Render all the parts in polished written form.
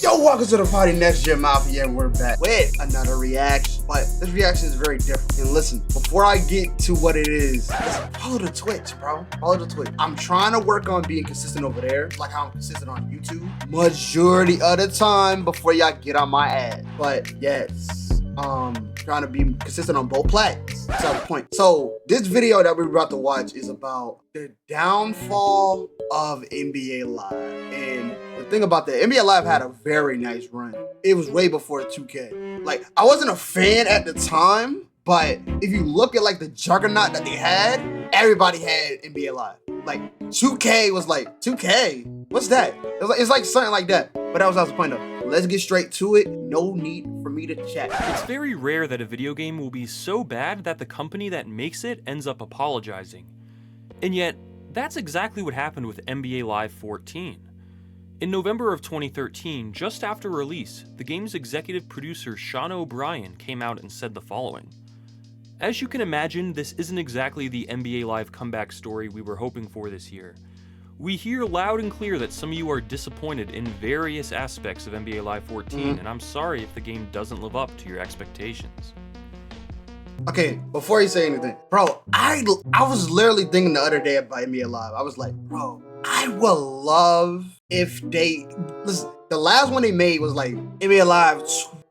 Yo, welcome to the party, Next Gen Mafia, and we're back with another reaction. But this reaction is very different. And listen, before I get to what it is, listen, follow the Twitch, bro. Follow the Twitch. I'm trying to work on being consistent over there, like how I'm consistent on YouTube. Majority of the time before y'all get on my ass. But yes, trying to be consistent on both platforms. That's the point. So this video that we're about to watch is about the downfall of NBA Live. And the thing about that, NBA Live had a very nice run. It was way before 2K. Like, I wasn't a fan at the time, but if you look at like the juggernaut that they had, everybody had NBA Live. Like 2K was like, 2K? What's that? It's like something like that. But that was the point though. Let's get straight to it. No need for me to chat. It's very rare that a video game will be so bad that the company that makes it ends up apologizing. And yet, that's exactly what happened with NBA Live 14. In November of 2013, just after release, the game's executive producer Sean O'Brien came out and said the following. As you can imagine, this isn't exactly the NBA Live comeback story we were hoping for this year. We hear loud and clear that some of you are disappointed in various aspects of NBA Live 14, and I'm sorry if the game doesn't live up to your expectations. Okay, before you say anything, bro, I was literally thinking the other day about NBA Live. I was like, bro, I would love if they, listen, the last one they made was like NBA Live,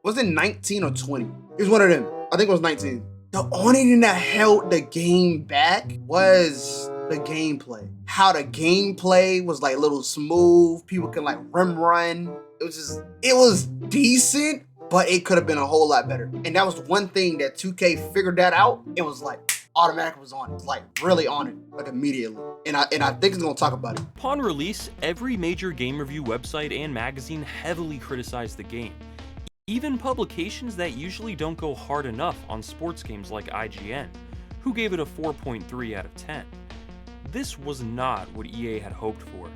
was it 19 or 20? It was one of them. I think it was 19. The only thing that held the game back was the gameplay. How the gameplay was like a little smooth. People can like rim run. It was decent, but it could have been a whole lot better. And that was one thing that 2K figured that out. It was like automatic was on it. It's like really on it, like immediately. And I think it's gonna talk about it. Upon release, every major game review website and magazine heavily criticized the game. Even publications that usually don't go hard enough on sports games like IGN, who gave it a 4.3 out of 10. This was not what EA had hoped for.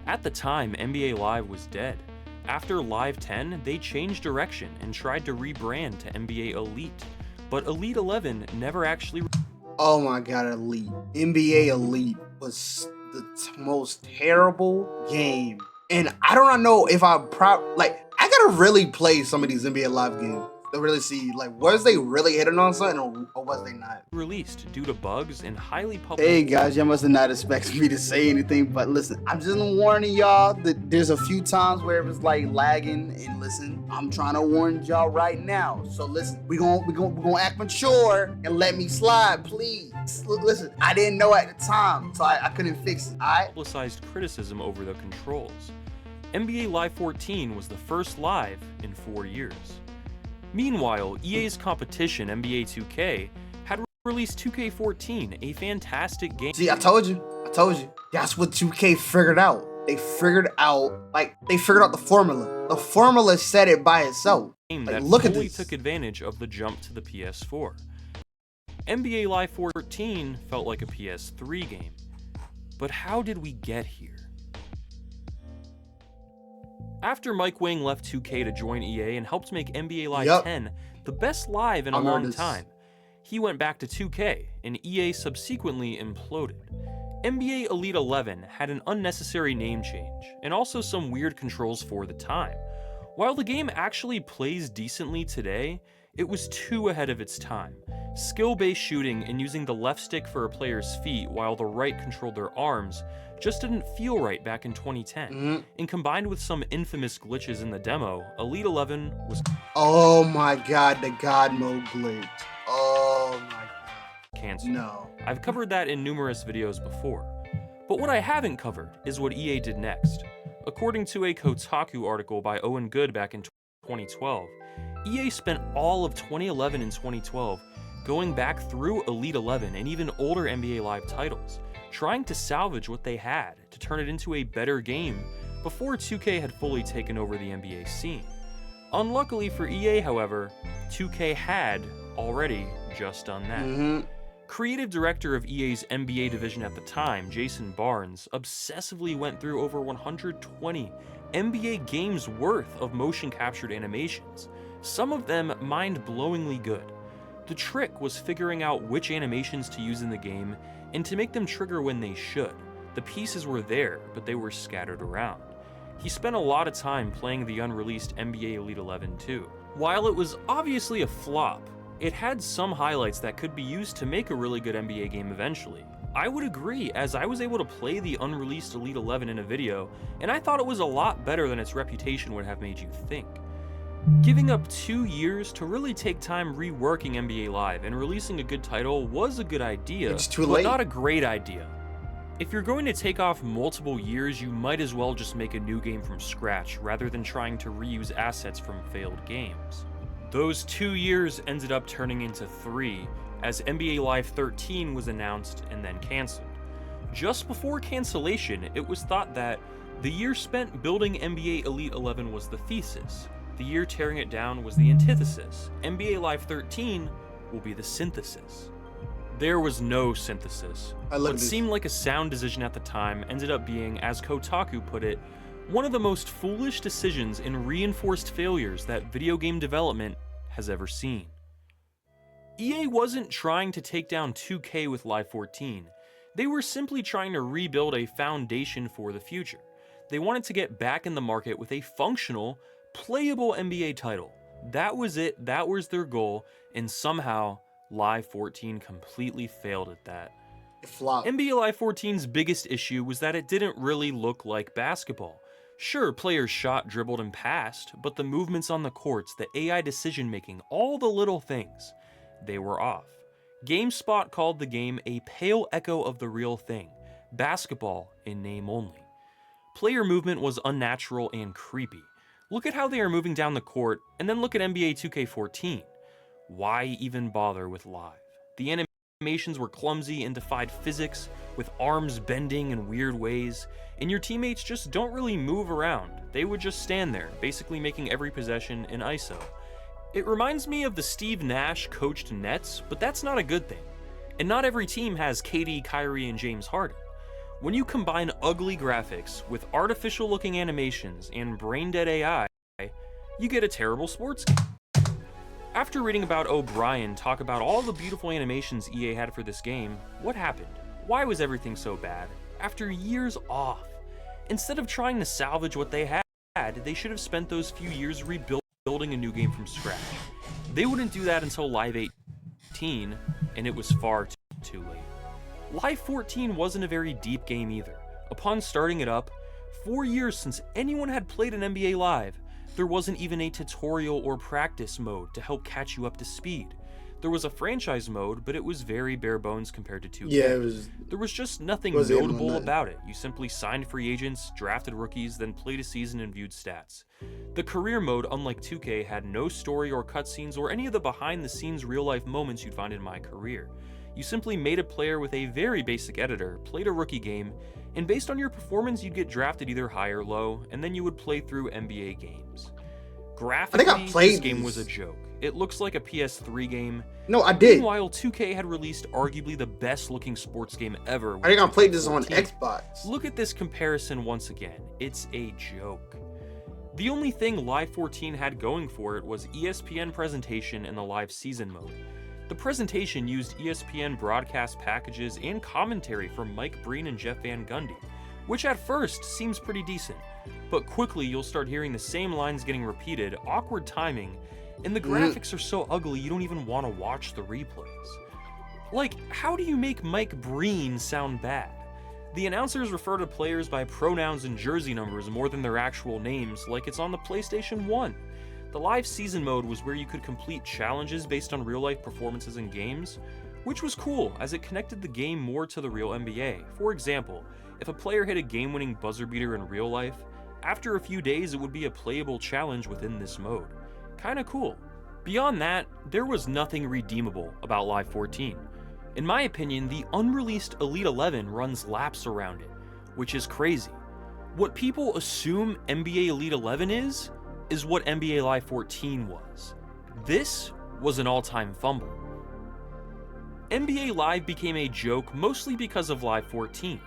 At the time, NBA Live was dead. After Live 10, they changed direction and tried to rebrand to NBA Elite, but Elite 11 never actually. Oh my god, Elite. NBA Elite was the most terrible game. And I don't know if I I gotta really play some of these NBA Live games to really see, like, was they really hitting on something or was they not? Released due to bugs and highly public. Hey guys, y'all must have not expected me to say anything, but listen, I'm just warning y'all that there's a few times where it was like lagging, and listen, I'm trying to warn y'all right now. So listen, we gonna act mature and let me slide, please. Listen, I didn't know at the time, so I couldn't fix it, alright? Publicized criticism over the controls. NBA Live 14 was the first live in 4 years. Meanwhile, EA's competition, NBA 2K, had released 2K14, a fantastic game. See, I told you. That's what 2K figured out. They figured out the formula. The formula said it by itself. That look at fully this. Took advantage of the jump to the PS4. NBA Live 14 felt like a PS3 game. But how did we get here? After Wang left 2K to join EA and helped make NBA Live 10 the best live in a long time, he went back to 2K, and EA subsequently imploded. NBA Elite 11 had an unnecessary name change, and also some weird controls for the time. While the game actually plays decently today, it was too ahead of its time. Skill-based shooting and using the left stick for a player's feet while the right controlled their arms just didn't feel right back in 2010. And combined with some infamous glitches in the demo, Elite 11 was... Oh my god, the God mode glitch. Oh my god. Canceled. No. I've covered that in numerous videos before. But what I haven't covered is what EA did next. According to a Kotaku article by Owen Good back in 2012, EA spent all of 2011 and 2012 going back through Elite 11 and even older NBA Live titles, trying to salvage what they had to turn it into a better game before 2K had fully taken over the NBA scene. Unluckily for EA, however, 2K had already just done that. Creative director of EA's NBA division at the time, Jason Barnes, obsessively went through over 120 NBA games worth of motion captured animations, some of them mind-blowingly good. The trick was figuring out which animations to use in the game and to make them trigger when they should. The pieces were there, but they were scattered around. He spent a lot of time playing the unreleased NBA Elite 11 too. While it was obviously a flop, it had some highlights that could be used to make a really good NBA game eventually. I would agree, as I was able to play the unreleased Elite 11 in a video, and I thought it was a lot better than its reputation would have made you think. Giving up 2 years to really take time reworking NBA Live and releasing a good title was a good idea, It's too but late. not a great idea. If you're going to take off multiple years, you might as well just make a new game from scratch rather than trying to reuse assets from failed games. Those 2 years ended up turning into 3, as NBA Live 13 was announced and then cancelled. Just before cancellation, it was thought that the year spent building NBA Elite 11 was the thesis, the year tearing it down was the antithesis. NBA Live 13 will be the synthesis. There was no synthesis. What seemed like a sound decision at the time ended up being, as Kotaku put it, one of the most foolish decisions and reinforced failures that video game development has ever seen. EA wasn't trying to take down 2K with Live 14. They were simply trying to rebuild a foundation for the future. They wanted to get back in the market with a functional, playable NBA title. That was it, that was their goal, and somehow Live 14 completely failed at that. It flopped. NBA Live 14's biggest issue was that it didn't really look like basketball. Sure, players shot, dribbled, and passed, but the movements on the courts, the AI decision making, all the little things, they were off. GameSpot called the game a pale echo of the real thing, basketball in name only. Player movement was unnatural and creepy. Look at how they are moving down the court, and then look at NBA 2K14. Why even bother with Live? The animations were clumsy and defied physics, with arms bending in weird ways, and your teammates just don't really move around. They would just stand there, basically making every possession an ISO. It reminds me of the Steve Nash coached Nets, but that's not a good thing. And not every team has KD, Kyrie, and James Harden. When you combine ugly graphics with artificial looking animations and brain-dead AI, you get a terrible sports game. After reading about O'Brien talk about all the beautiful animations EA had for this game, what happened? Why was everything so bad? After years off, instead of trying to salvage what they had, they should have spent those few years rebuilding a new game from scratch. They wouldn't do that until Live 18, and it was far too late. Live 14 wasn't a very deep game either. Upon starting it up, 4 years since anyone had played an NBA Live, there wasn't even a tutorial or practice mode to help catch you up to speed. There was a franchise mode, but it was very bare bones compared to 2K. Yeah, there was just nothing notable about it. You simply signed free agents, drafted rookies, then played a season and viewed stats. The career mode, unlike 2K, had no story or cutscenes or any of the behind-the-scenes real-life moments you'd find in My Career. You simply made a player with a very basic editor, played a rookie game, and based on your performance you'd get drafted either high or low, and then you would play through NBA games. Graphically, this game was a joke. It looks like a PS3 game. No, I did. Meanwhile, 2K had released arguably the best looking sports game ever. I think I played this on Xbox. Look at this comparison once again. It's a joke. The only thing Live 14 had going for it was ESPN presentation and the live season mode. The presentation used ESPN broadcast packages and commentary from Mike Breen and Jeff Van Gundy, which at first seems pretty decent, but quickly you'll start hearing the same lines getting repeated, awkward timing, and the graphics are so ugly you don't even want to watch the replays. Like, how do you make Mike Breen sound bad? The announcers refer to players by pronouns and jersey numbers more than their actual names, like it's on the PlayStation 1. The live season mode was where you could complete challenges based on real-life performances in games, which was cool as it connected the game more to the real NBA. For example, if a player hit a game-winning buzzer beater in real life, after a few days it would be a playable challenge within this mode. Kinda cool. Beyond that, there was nothing redeemable about Live 14. In my opinion, the unreleased Elite 11 runs laps around it, which is crazy. What people assume NBA Elite 11 is what NBA Live 14 was. This was an all-time fumble. NBA Live became a joke mostly because of Live 14.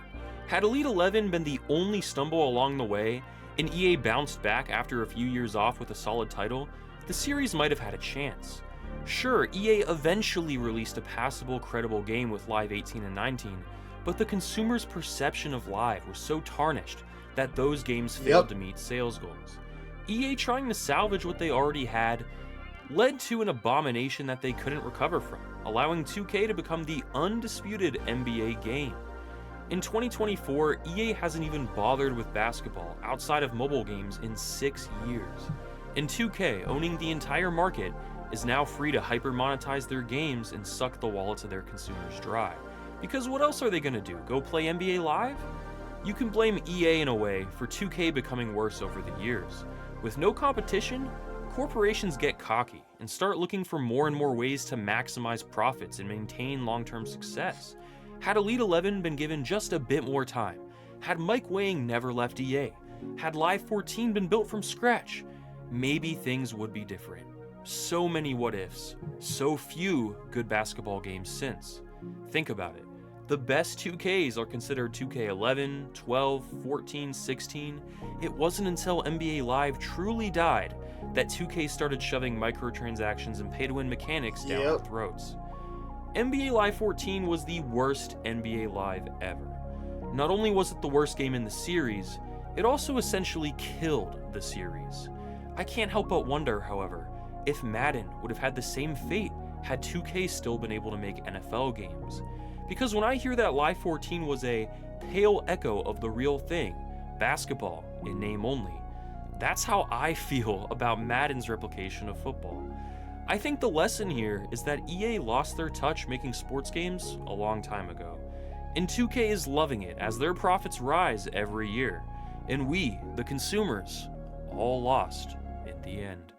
Had Elite 11 been the only stumble along the way, and EA bounced back after a few years off with a solid title, the series might have had a chance. Sure, EA eventually released a passable, credible game with Live 18 and 19, but the consumer's perception of Live was so tarnished that those games failed to meet sales goals. EA trying to salvage what they already had led to an abomination that they couldn't recover from, allowing 2K to become the undisputed NBA game. In 2024, EA hasn't even bothered with basketball outside of mobile games in 6 years. And 2K, owning the entire market, is now free to hyper-monetize their games and suck the wallets of their consumers dry. Because what else are they gonna do, go play NBA Live? You can blame EA in a way for 2K becoming worse over the years. With no competition, corporations get cocky and start looking for more and more ways to maximize profits and maintain long-term success. Had Elite 11 been given just a bit more time, had Mike Wang never left EA, had Live 14 been built from scratch, maybe things would be different. So many what ifs, so few good basketball games since. Think about it. The best 2Ks are considered 2K11, 12, 14, 16. It wasn't until NBA Live truly died that 2K started shoving microtransactions and pay-to-win mechanics down our throats. NBA Live 14 was the worst NBA Live ever. Not only was it the worst game in the series, it also essentially killed the series. I can't help but wonder, however, if Madden would have had the same fate had 2K still been able to make NFL games. Because when I hear that Live 14 was a pale echo of the real thing, basketball in name only, that's how I feel about Madden's replication of football. I think the lesson here is that EA lost their touch making sports games a long time ago, and 2K is loving it as their profits rise every year, and we, the consumers, all lost in the end.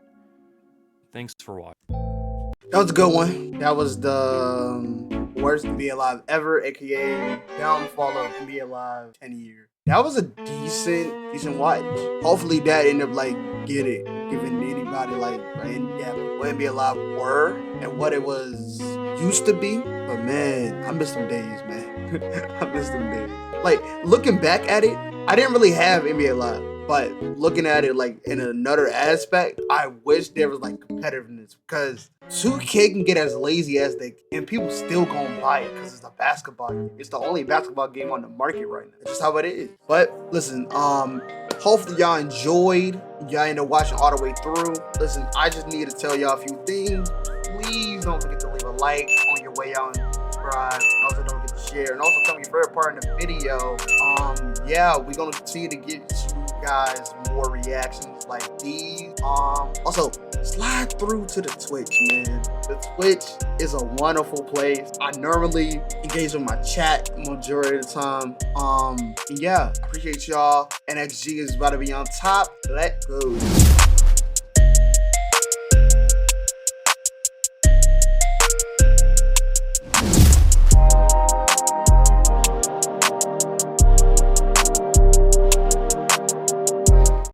Thanks for watching. That was a good one. That was the worst NBA Live ever, aka downfall of NBA Live 10 years. That was a decent watch. Hopefully that ended up giving anybody in depth what NBA Live were and what it was used to be. But man, I miss them days, man. I miss them days. Looking back at it, I didn't really have NBA Live. But looking at it in another aspect, I wish there was competitiveness, because 2K can get as lazy as they can, and people still gonna buy it because it's a basketball game. It's the only basketball game on the market right now. It's just how it is. But listen, hopefully y'all enjoyed. Y'all ended up watching all the way through. Listen, I just need to tell y'all a few things. Please don't forget to leave a like on your way out and subscribe. And also don't forget to share. And also tell me your favorite part in the video. Yeah, we're gonna continue to get you guys more reactions like these. Also slide through to the Twitch, man. The Twitch is a wonderful place. I normally engage with my chat majority of the time. Yeah, I appreciate y'all. NXG is about to be on top. Let's go.